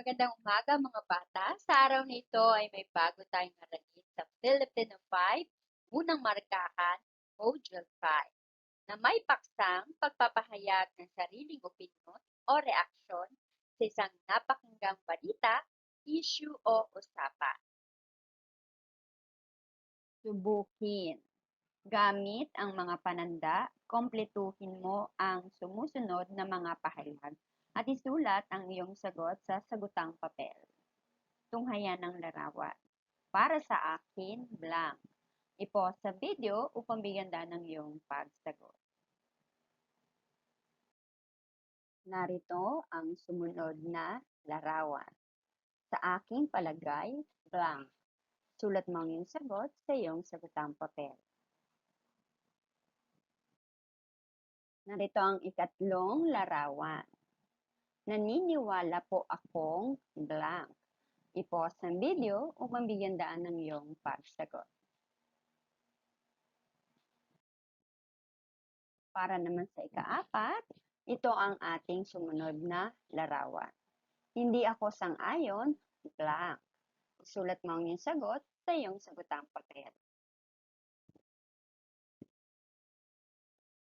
Magandang umaga mga bata. Sa araw na ito ay may bago tayong aralin sa Filipino 5, unang markahan, Module 5, na may paksang pagpapahayag ng sariling opinyon o reaksyon sa isang napakinggang balita, issue o usapan. Subukin. Gamit ang mga pananda, kompletuhin mo ang sumusunod na mga pahayag at isulat ang iyong sagot sa sagutang papel. Tunghayan ng larawan. Para sa akin, blank. I-pause sa video upang bigyan daan ng iyong pagsagot. Narito ang sumunod na larawan. Sa aking palagay, blank. Sulat mo ang iyong sagot sa iyong sagutang papel. Narito ang ikatlong larawan. Naniniwala po akong blank. I-pause ang video upang bigyan daan ng iyong pagsagot. Para naman sa ikaapat, ito ang ating sumunod na larawan. Hindi ako sang-ayon, blank. Isulat mo ang iyong sagot sa iyong sagutang papel.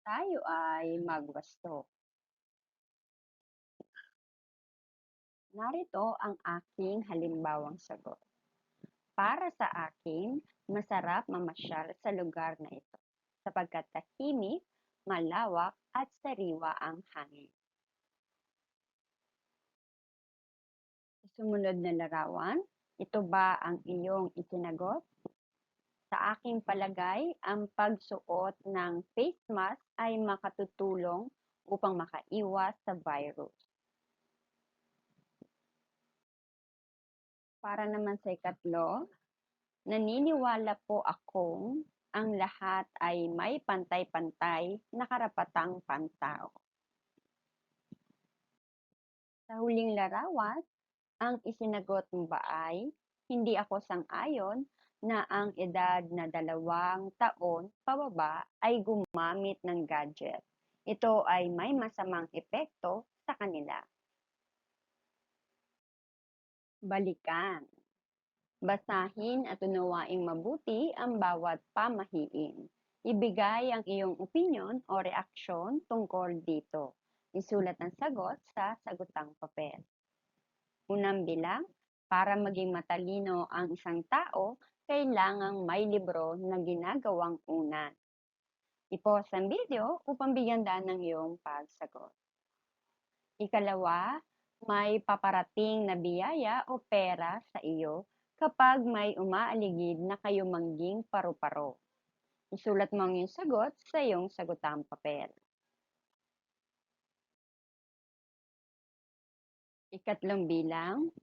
Tayo ay magwasto. Narito ang aking halimbawang sagot. Para sa akin, masarap mamasyal sa lugar na ito sapagkat tahimik, malawak at sariwa ang hangin. Sumunod na larawan, ito ba ang iyong itinagot? Sa aking palagay, ang pagsuot ng face mask ay makatutulong upang makaiwas sa virus. Para naman sa ikatlo, naniniwala po akong ang lahat ay may pantay-pantay na karapatang pantao. Sa huling larawan, ang isinagot mo ba ay, hindi ako sang-ayon na ang edad na 2 taon pababa ay gumamit ng gadget. Ito ay may masamang epekto sa kanila. Balikan. Basahin at unawaing mabuti ang bawat pamahiin. Ibigay ang iyong opinyon o reaksyon tungkol dito. Isulat ang sagot sa sagutang papel. Unang bilang, para maging matalino ang isang tao, kailangang may libro na ginagawang unan. I-pause ang video upang bigyan daan ng iyong pagsagot. Ikalawa, may paparating na biyaya o pera sa iyo kapag may umaaligid na kayo mangging paru-paro. Isulat mo ang iyong sagot sa iyong sagutang papel. Ikatlong bilang,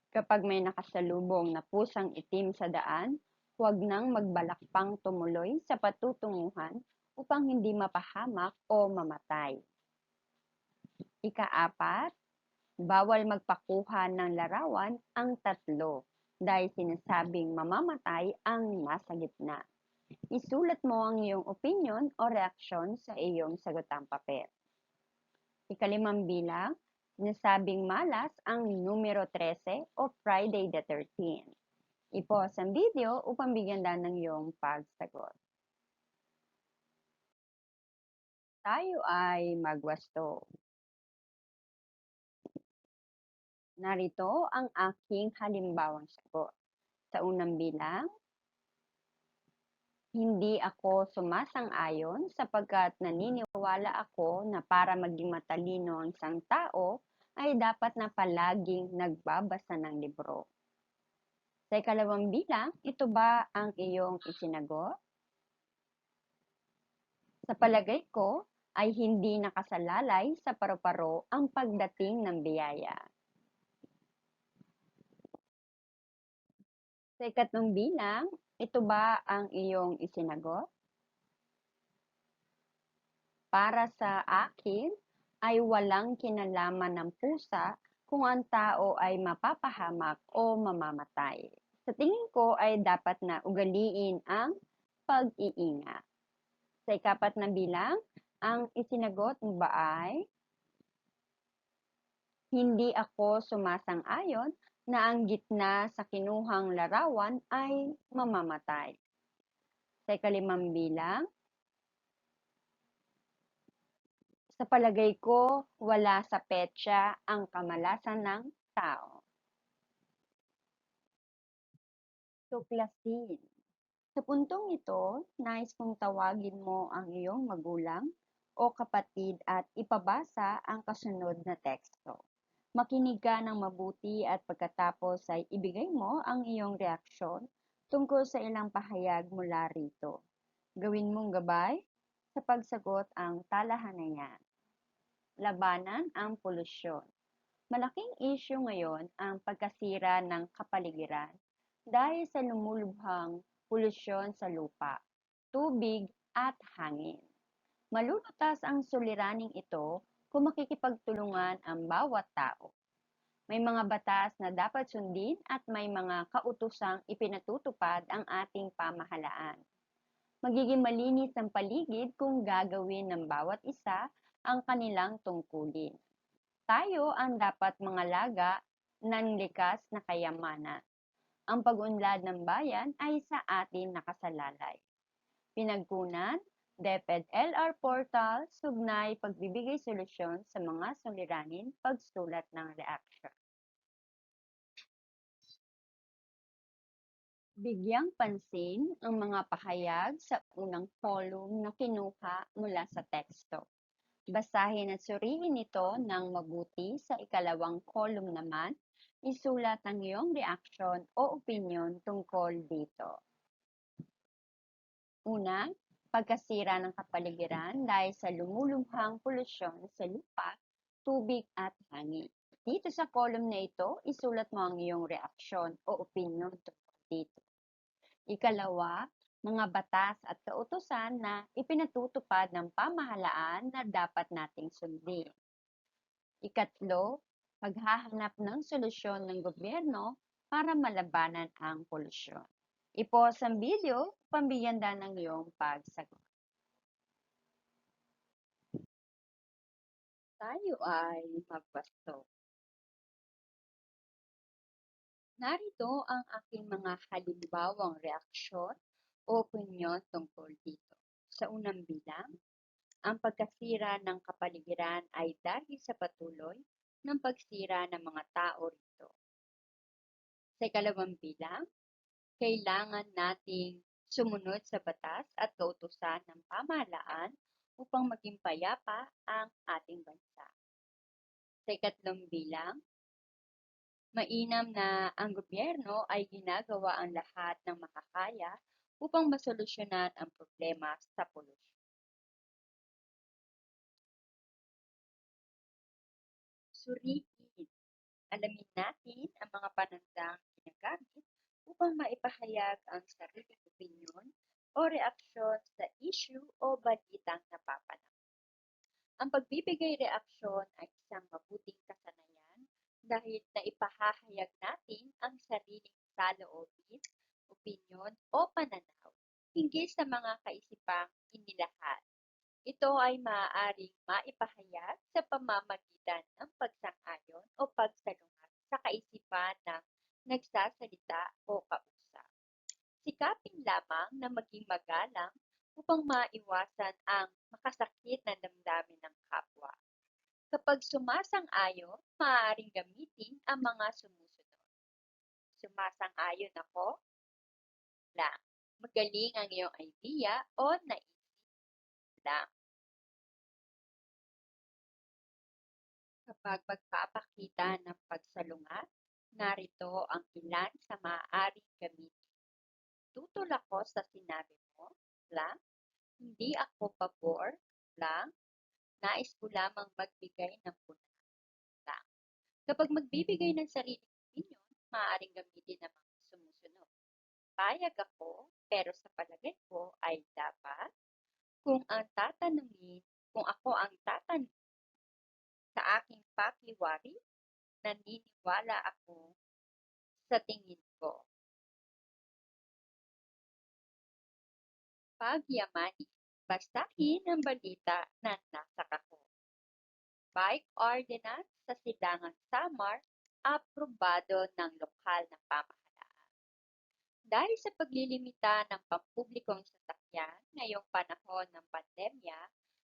kapag may nakasalubong na pusang itim sa daan, huwag nang magbalak pang tumuloy sa patutunguhan upang hindi mapahamak o mamatay. Ikaapat, bawal magpakuha ng larawan ang tatlo dahil sinasabing mamamatay ang nasa gitna. Isulat mo ang iyong opinyon o reaksyon sa iyong sagutang papel. Ikalimang bilang, sinasabing malas ang numero 13 o Friday the 13th. I-pause ang video upang bigyan daan ng iyong pagsagot. Tayo ay magwasto. Narito ang aking halimbawang sagot. Sa unang bilang, hindi ako sumasang-ayon sapagkat naniniwala ako na para maging matalino ang isang tao ay dapat na palaging nagbabasa ng libro. Sa ikalawang bilang, ito ba ang iyong isinagot? Sa palagay ko, ay hindi nakasalalay sa paru-paro ang pagdating ng biyaya. Sa ikatlong bilang, ito ba ang iyong isinagot? Para sa akin, ay walang kinalaman ng pusa kung ang tao ay mapapahamak o mamamatay. Sa tingin ko ay dapat na ugaliin ang pag-iingat. Sa ikapat na bilang, ang isinagot mo ba ay Hindi ako sumasang-ayon na ang gitna sa kinuhang larawan ay mamamatay. Sa ikalimang bilang, sa palagay ko, wala sa petsa ang kamalasan ng tao. Tuklasin. Sa puntong ito, nais kong tawagin mo ang iyong magulang o kapatid at ipabasa ang kasunod na teksto. Makinig ka ng mabuti at pagkatapos ay ibigay mo ang iyong reaksyon tungkol sa ilang pahayag mula rito. Gawin mong gabay sa pagsagot ang talahanayan. Labanan ang polusyon. Malaking isyu ngayon ang pagkasira ng kapaligiran dahil sa lumulubhang polusyon sa lupa, tubig at hangin. Malulutas ang suliraning ito kung makikipagtulungan ang bawat tao. May mga batas na dapat sundin at may mga kautosang ipinatutupad ang ating pamahalaan. Magiging malinis ang paligid kung gagawin ng bawat isa ang kanilang tungkulin. Tayo ang dapat mangalaga ng likas na kayamanan. Ang pag-unlad ng bayan ay sa atin nakasalalay. Pinagkunan, DepEd LR Portal, sugnay pagbibigay solusyon sa mga suliranin, pagsulat ng reaksyon. Bigyang pansin ang mga pahayag sa unang column na kinuha mula sa teksto. Basahin at suriin ito ng mabuti sa ikalawang column naman, isulat ang iyong reaksyon o opinyon tungkol dito. Una, pagkasira ng kapaligiran dahil sa lumulubhang polusyon sa lupa, tubig at hangin. Dito sa column na ito, isulat mo ang iyong reaksyon o opinyon tungkol dito. Ikalawa, mga batas at kautusan na ipinatutupad ng pamahalaan na dapat nating sundin. Ikatlo, paghahanap ng solusyon ng gobyerno para malabanan ang polusyon. I-pause ang video, pambigyan ng iyong pagsagot. Tayo ay magbasto. Narito ang aking mga halimbawang reaksyon o opinyon tungkol dito. Sa unang bilang, ang pagkasira ng kapaligiran ay dahil sa patuloy ng pagsira ng mga tao rito. Sa ikalawang bilang, kailangan nating sumunod sa batas at kautusan ng pamahalaan upang maging payapa ang ating bansa. Sa ikatlong bilang, mainam na ang gobyerno ay ginagawa ang lahat ng makakaya upang masolusyonan ang problema sa polusyon. Suriin. Alamin natin ang mga panandang ginagamit upang maipahayag ang sariling opinyon o reaksyon sa issue o balitang napapanahon. Ang pagbibigay reaksyon ay isang mabuting kasanayan dahil naipahahayag natin ang sariling saloobin, opinyon o pananaw hinggil sa mga kaisipang inilahad. Ito ay maaaring maipahayag sa pamamagitan ng pagsang-ayon o pagsalungat sa kaisipan ng nagsasalita o kausap. Sikapin lamang na maging magalang upang maiwasan ang makasakit na damdamin ng kapwa. Kapag sumasang-ayon, maaaring gamitin ang mga sumusunod. Sumasang-ayon ako lang. Magaling ang iyong idea o naisip lang. Kapag magpapakita ng pagsalungat, narito ang ilan sa maaaring gamitin. Tutol ako sa sinabi mo, lang. Hindi ako pabor, lang. Nais ko lamang magbigay ng puna, lang. Kapag magbibigay ng sariling opinyon, maaaring gamitin ang mga sumusunod. Payag ako, pero sa palagay ko ay dapat, kung ako ang tatanungin sa aking pakiwari, naniniwala ako sa tingin ko. Pagyamanin. Basahin ang balita na nasa kahon. Bike Ordinance sa Silangang Samar, aprobado ng lokal na pamahalaan. Dahil sa paglilimita ng pampublikong sasakyan ngayong panahon ng pandemya,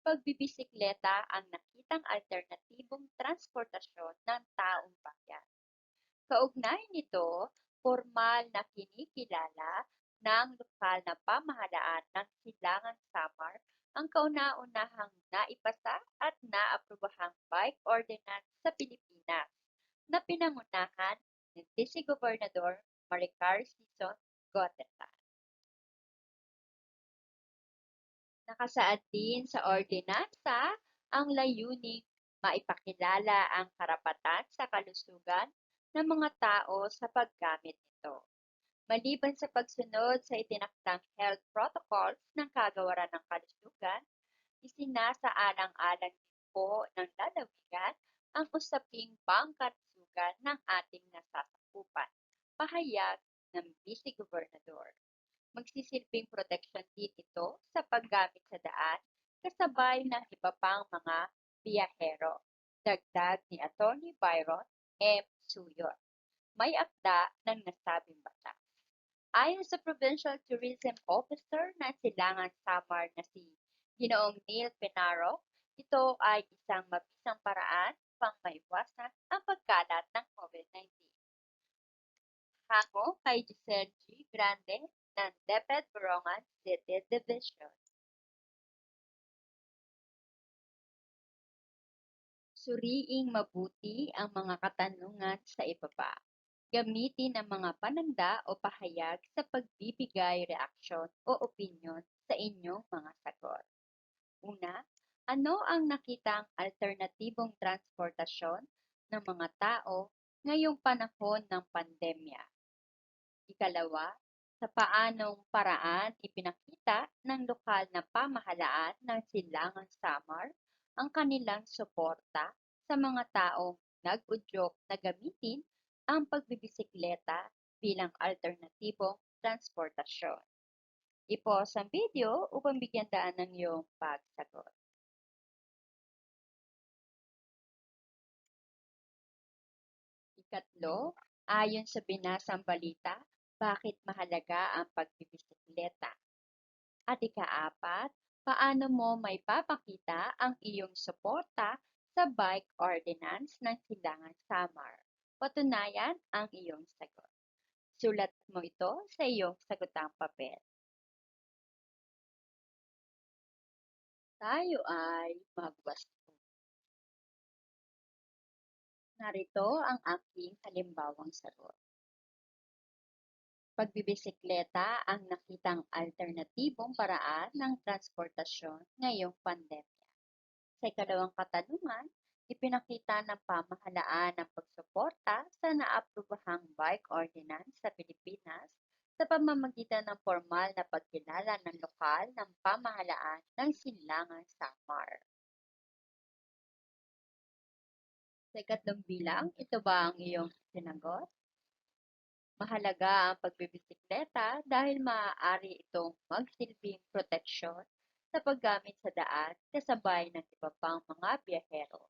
pagbibisikleta ang nakitang alternatibong transportasyon ng taong bayan. Kaugnay nito, formal na kinikilala ng lokal na pamahalaan ng Silangan Samar ang kauna-unahang naipasa at naaprobahang bike ordinance sa Pilipinas na pinangunahan ni Vice-Gobernador Maricar Sison Goteta. Nakasaad din sa ordinansa ang layuning maipakilala ang karapatan sa kalusugan ng mga tao sa paggamit nito. Maliban sa pagsunod sa itinakdang health protocols ng Kagawaran ng Kalusugan, isinasaalang-alang din po ng lalawigan ang usaping pangkalusugan ng ating nasasakupan, pahayag ng Vice-Gobernador. Magsisilbing proteksyon din ito sa paggamit sa daan kasabay ng iba pang mga biyahero. Dagdag ni Atty. Byron M. Suyon. May akda ng nasabing batas. Ayon sa Provincial Tourism Officer ng Silangan Samar na si Ginoong Neil Penaro, ito ay isang mabisang paraan upang maiwasan ang pagkalat ng COVID-19. Hango kay Giselle G. Grande ng DepEd Borongan City Division. Suriing mabuti ang mga katanungan sa ibaba. Gamitin ang mga pananda o pahayag sa pagbibigay reaksyon o opinyon sa inyong mga sagot. Una, ano ang nakitang alternatibong transportasyon ng mga tao ngayong panahon ng pandemya? Ikalawa, sa paanong paraan ipinakita ng lokal na pamahalaan ng Silangang Samar ang kanilang suporta sa mga taong nag-udyok na gamitin ang pagbibisikleta bilang alternatibong transportasyon. I-pause ang video upang bigyan daan ng iyong pagsagot. Ikatlo, ayon sa binasang balita, bakit mahalaga ang pagbibisikleta? At ikaapat, paano mo may papakita ang iyong suporta sa bike ordinance ng Silangan Samar? Patunayan ang iyong sagot. Sulat mo ito sa iyong sagutang papel. Tayo ay magwasto. Narito ang aking halimbawang sagot. Pagbibisikleta ang nakitang alternatibong paraan ng transportasyon ngayong pandemya. Sa ikalawang katanungan, ipinakita ng pamahalaan ang pagsuporta sa naaprobahang bike ordinance sa Pilipinas sa pamamagitan ng formal na pagkilala ng lokal ng pamahalaan ng Silangang Samar. Sa ikatlong bilang, ito ba ang iyong sinagot? Mahalaga ang pagbibisikleta dahil maaari itong magsilbing proteksyon sa paggamit sa daan kasabay ng iba pang mga biyahero.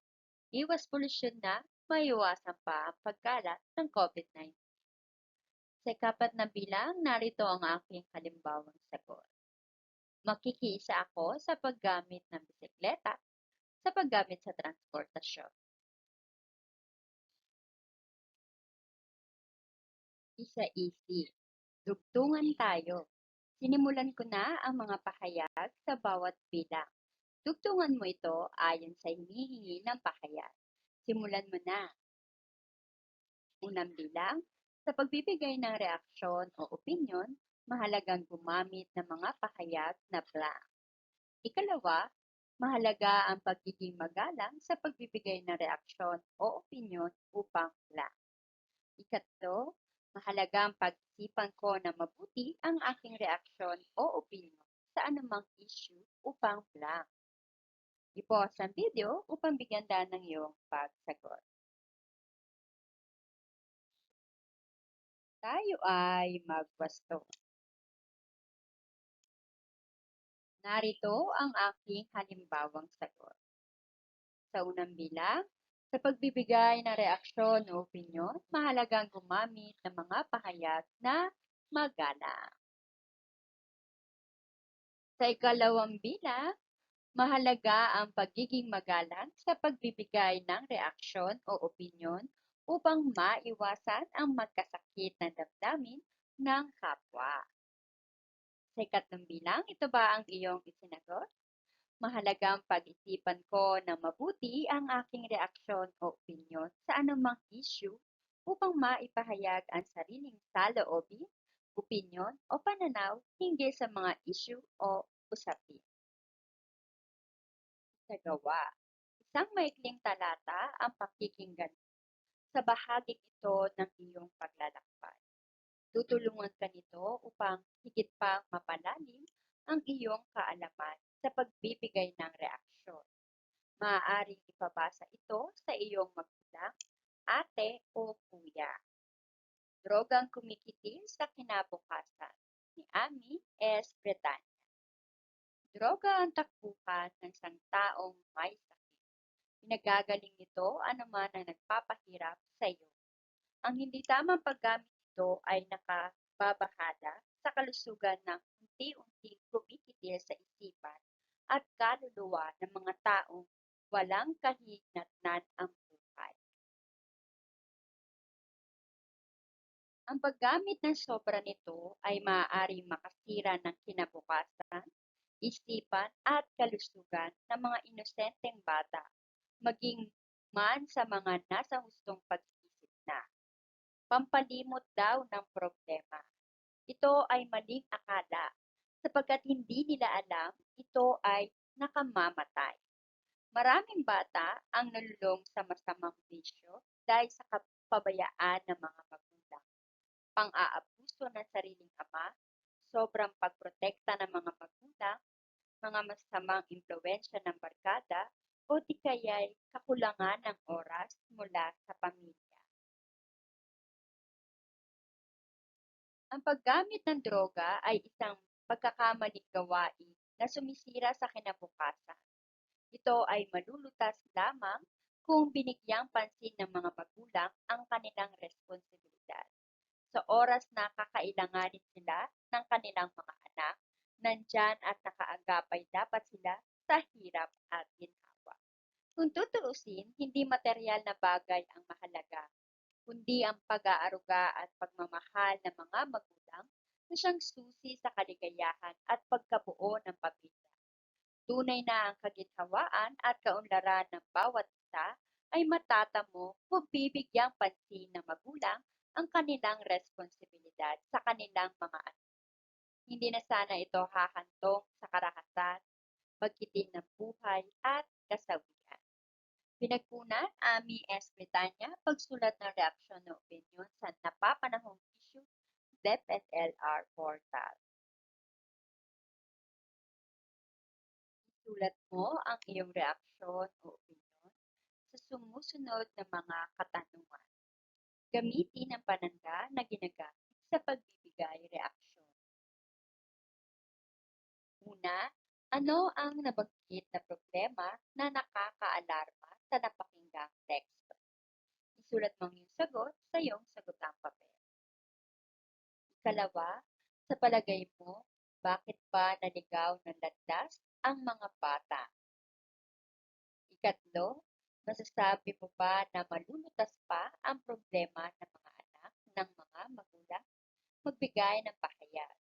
Iwas polusyon na, maiwasan pa ang pagkalat ng COVID-19. Sa ikapat na bilang, narito ang aking halimbawang sagot. Makikiisa ako sa paggamit ng bisikleta sa paggamit sa transportasyon. Isa-isi. Dugtungan tayo. Sinimulan ko na ang mga pahayag sa bawat bilang. Dugtungan mo ito ayon sa hinihingi ng pahayag. Simulan mo na. Unang bilang, sa pagbibigay ng reaksyon o opinyon, mahalagang gumamit ng mga pahayag na blank. Ikalawa, mahalaga ang pagiging magalang sa pagbibigay ng reaksyon o opinyon upang blank. Ikatlo, mahalaga ang pag-isipan ko na mabuti ang aking reaksyon o opinyon sa anumang issue upang blank. I-pause ang video upang bigyan daan ng iyong pagsagot. Tayo ay magwasto. Narito ang aking halimbawang sagot. Sa unang bilang, sa pagbibigay ng reaksyon o opinyon, mahalagang gumamit ng mga pahayag na magalang. Sa ikalawang bilang, mahalaga ang pagiging magalang sa pagbibigay ng reaksyon o opinyon upang maiwasan ang magkasakit ng damdamin ng kapwa. Sa ikatlong bilang, ito ba ang iyong isinagot? Mahalagang pag-isipan ko ng mabuti ang aking reaksyon o opinyon sa anumang issue upang maipahayag ang sariling saloobin, opinyon o pananaw hinggil sa mga issue o usapin. Sa gawa, isang maikling talata ang pakikinggan sa bahaging ito ng iyong paglalakbay. Tutulungan ka nito upang higit pang mapalalim ang iyong kaalaman sa pagbibigay ng reaksyon. Maaaring ipabasa ito sa iyong magulang, ate o kuya. Drogang kumikitil sa kinabukasan ni Ami S. Bretanya. Droga ang takbuhan ng isang taong may sakit. Pinagagaling nito anuman ang nagpapahirap sa iyo. Ang hindi tamang paggamit nito ay nakababahala sa kalusugan ng unti-unting kumikitil sa isipan at kaluluwa ng mga taong walang kahinatnan ang buhay. Ang paggamit ng sobra nito ay maaaring makasira ng kinabukasan, isipan at kalusugan ng mga inosenteng bata, maging man sa mga nasa hustong pag-iisip na. Pampalimot daw ng problema. Ito ay maling akala sapagkat hindi nila alam ito ay nakamamatay. Maraming bata ang nalulong sa masamang bisyo dahil sa kapabayaan ng mga magulang, pang-aabuso ng sariling ama, sobrang pagprotekta ng mga magulang, mga masamang impluwensya ng barkada, o di kaya'y kakulangan ng oras mula sa pamilya. Ang paggamit ng droga ay isang pagkakamaling gawain na sumisira sa kinabukasan. Ito ay malulutas lamang kung binigyang pansin ng mga magulang ang kanilang responsibilidad. Sa oras na kakailanganin sila ng kanilang mga anak, nandyan at nakaagapay dapat sila sa hirap at ginhawa. Kung tutuusin, hindi material na bagay ang mahalaga, kundi ang pag-aaruga at pagmamahal ng mga magulang na siyang susi sa kaligayahan at pagkabuo ng pamilya. Tunay na ang kaginhawaan at kaunlaran ng bawat isa ay matatamo kung bibigyang pansin ng magulang ang kanilang responsibilidad sa kanilang mga anak. Hindi na sana ito hahantong sa karahasan, pagkitin ng buhay at kasawian. Pinagkunan, Ami S. Bretanya, pagsulat ng reaksyon na opinyon sa napapanahong issue, DepEdLR portal. Isulat mo ang iyong reaksyon o opinyon sa sumusunod na mga katanungan. Gamitin ang panangga na ginagamit sa pagbibigay reaksyon. Una, ano ang nabanggit na problema na nakakaalarma sa napakinggang teksto? Isulat mo ang iyong sagot sa iyong sagutang papel. Ikalawa, sa palagay mo, bakit ba naligaw ng landas ang mga bata? Ikatlo, masasabi mo ba na malulutas pa ang problema ng mga anak ng mga magulang? Magbigay ng pahayag.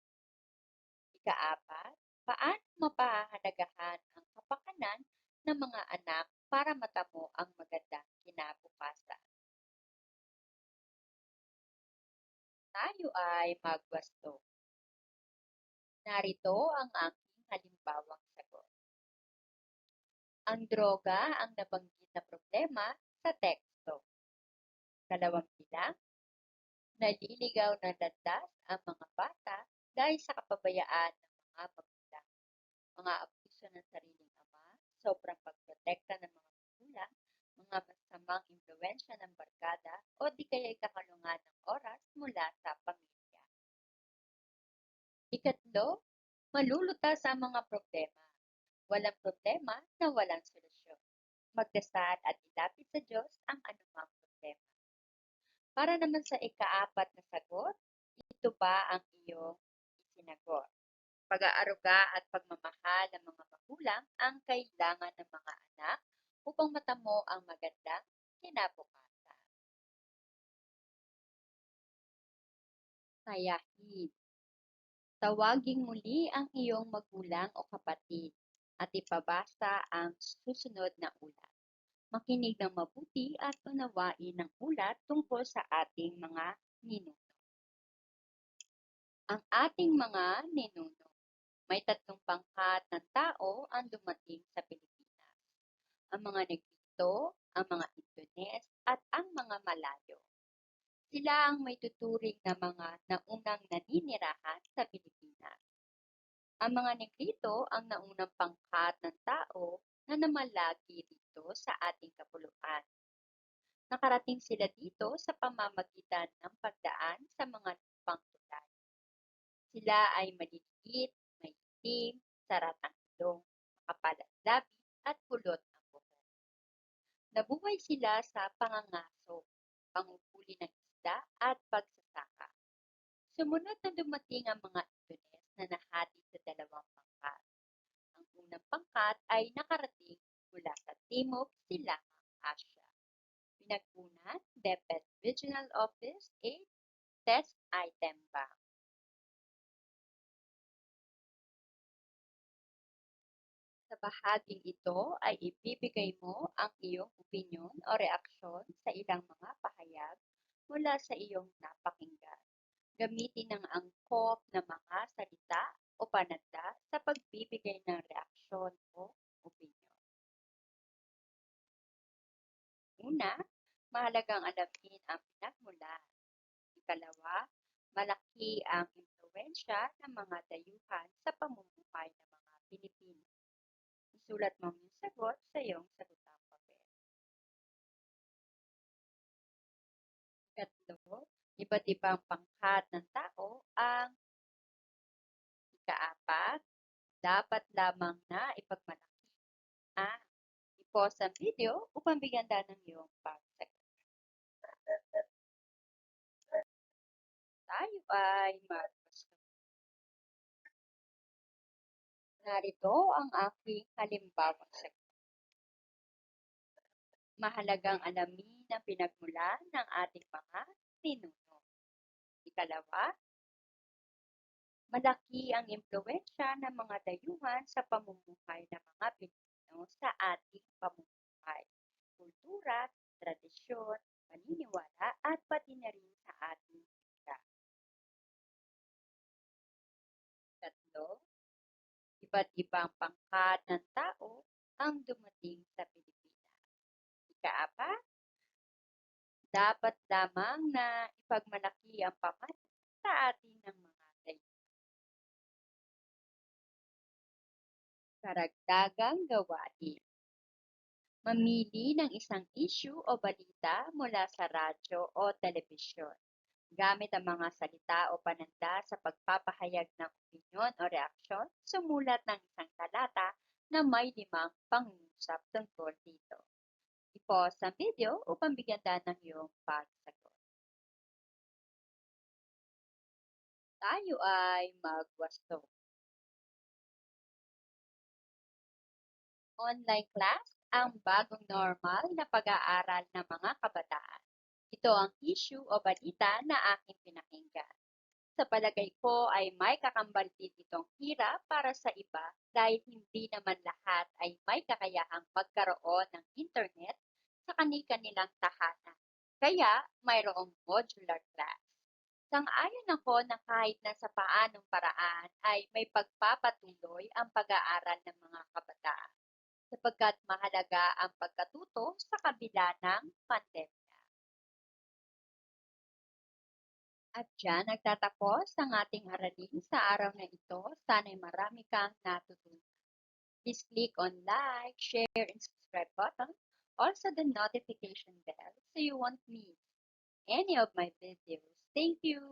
Ikaapat, paano mapahahalagahan ang kapakanan ng mga anak para matamo ang magandang kinabukasan? Tayo ay magwasto. Narito ang aking halimbawang sagot. Ang droga ang nabanggit na problema sa teksto. Dalawang bilang, naliligaw ng landas ang mga bata dahil sa kapabayaan ng mga magulang, mga abuso ng sariling ama, sobrang pagprotekta ng mga magulang, mga masamang impluwensya ng barkada o di kaya'y kakalungan ng oras mula sa pamilya. Ikatlo, malulutas ang mga problema. Walang problema na walang solusyon. magdasal at ilapit sa Diyos ang anumang problema. Para naman sa ikaapat na sagot, ito ba ang iyong isinagot? Pag-aaruga at pagmamahal ng mga magulang ang kailangan ng mga anak upang matamo ang magandang kinabukasan. Sayahin. Tawaging muli ang iyong magulang o kapatid at ipabasa ang susunod na ulat. Makinig ng mabuti at unawain ang ulat tungkol sa ating mga ninuno. Ang ating mga ninuno. May tatlong pangkat ng tao ang dumating sa Pilipinas. Ang mga Negrito, ang mga Indones, at ang mga Malayo. Sila ang may tuturing na mga naunang naninirahan sa Pilipinas. Ang mga Negrito ang naunang pangkat ng tao na namalagi dito sa ating kapuluan. Nakarating sila dito sa pamamagitan ng pagdaan sa mga lupang tulay. Sila ay maliliit, may itim, saratang ilong, makapal ang labi, at kulot ang buhok. Nabuhay sila sa pangangaso, panguhuli ng isda, at pagsasaka. Sumunod na dumating ang mga Indones na nahati sa dalawang pangkat. Ang unang pangkat ay nakarating mula sa Timog Silangang Asya. Pinagkunan, DepEd Regional Office 8, Test Item Bank. Sa bahaging ito ay ibibigay mo ang iyong opinyon o reaksyon sa ilang mga pahayag mula sa iyong napakinggan. Gamitin ang angkop na mga salita o pananda sa pagbibigay ng reaksyon o opinyon. Una, mahalagang alamin ang pinagmulan. Ikalawa, malaki ang impluwensya ng mga dayuhan sa pamumuhay ng mga Pilipino. Isulat mo ang sagot sa iyong sagutang papel. Ikatlo, iba't ibang pangkat ng tao ang ikaapat, dapat lamang na ipagmalaki. I-pause ang video upang bigyan ng iyong pagsagot. Tayo ay mag-gusto. Narito ang aking halimbawang sagot. Mahalagang alamin ang pinagmulan ng ating mga ninuno. Ikalawa, malaki ang impluwensya ng mga dayuhan sa pamumuhay ng mga Pilipino sa ating pamumuhay, kultura, tradisyon, paniniwala, at pati na rin sa ating wika. Tatlo, iba't ibang pangkat ng tao ang dumating sa Pilipinas. Ikaapat, dapat lamang na ipagmalaki ang pamahalaan sa atin ng mga dayuhan. Karagdagang gawain. Mamili ng isang issue o balita mula sa radyo o telebisyon. Gamit ang mga salita o pananda sa pagpapahayag ng opinyon o reaksyon, sumulat ng isang talata na may 5 pangungusap tungkol dito. I-pause ang video upang bigyan ng iyong pagsagot. Tayo ay magwasto. Online class ang bagong normal na pag-aaral ng mga kabataan. Ito ang issue o balita na aking pinakinggan. Sa palagay ko ay may kakambal din itong hirap para sa iba dahil hindi naman lahat ay may kakayahang magkaroon ng internet sa kanilang tahanan. Kaya mayroong modular class. Sang-ayon ako na kahit na sa paanong paraan ay may pagpapatuloy ang pag-aaral ng mga kabataan sapagkat mahalaga ang pagkatuto sa kabila ng pandemya. At diyan nagtatapos ang ating aralin sa araw na ito. Sana'y marami kang natutunan. Please click on like, share, and subscribe button. Also the notification bell so you won't miss any of my videos. Thank you!